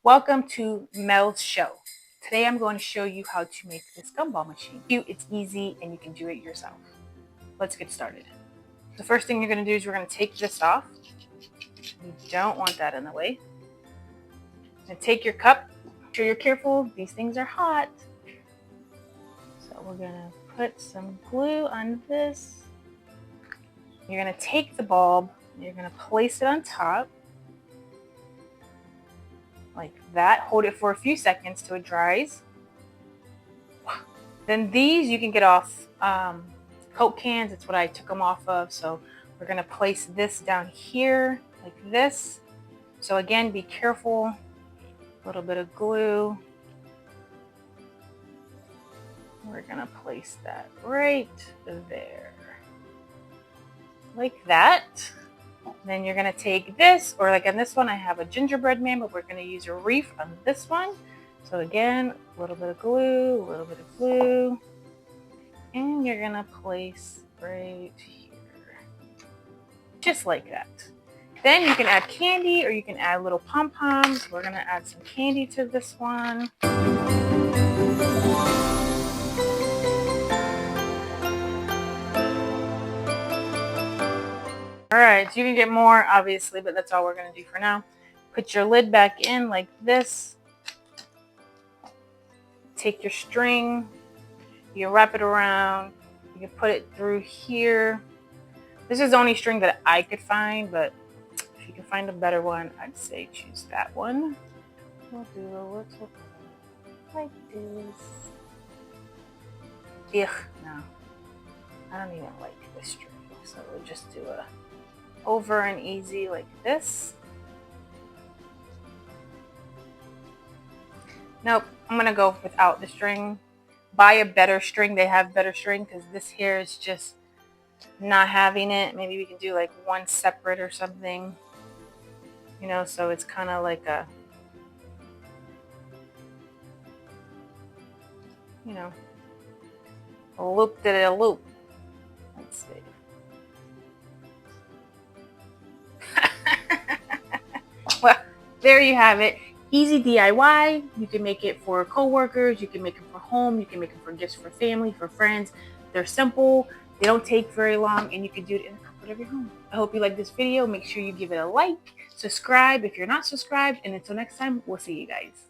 Welcome to Mel's show. Today I'm going to show you how to make this gumball machine. It's easy and you can do it yourself. Let's get started. The first thing you're going to do is we're going to take this off. You don't want that in the way. And take your cup. Make sure you're careful. These things are hot. So we're going to put some glue on this. You're going to take the bulb. You're going to place it on top. Like that. Hold it for a few seconds till it dries. Then these you can get off Coke cans. It's what I took them off of. So we're going to place this down here like this. So again, be careful. A little bit of glue. We're going to place that right there. Like that. Then you're going to take this, or like on this one I have a gingerbread man, but we're going to use a wreath on this one. So again, a little bit of glue, a little bit of glue. And you're going to place right here. Just like that. Then you can add candy or you can add little pom-poms. We're going to add some candy to this one. Alright, so you can get more obviously, but that's all we're going to do for now. Put your lid back in like this. Take your string. You can wrap it around. You can put it through here. This is the only string that I could find, but if you can find a better one, I'd say choose that one. We'll do a little like this. Ugh, no. I don't even like this string. So we'll just do a over and easy like this. Nope, I'm going to go without the string. Buy a better string. They have better string because this here is just not having it. Maybe we can do like one separate or something. You know, so it's kind of like a, you know, a loop that a loop. Let's see. Well, there you have it. Easy DIY. You can make it for coworkers. You can make it for home. You can make it for gifts for family, for friends. They're simple. They don't take very long, and you can do it in the comfort of your home. I hope you like this video. Make sure you give it a like, subscribe if you're not subscribed, and until next time, we'll see you guys.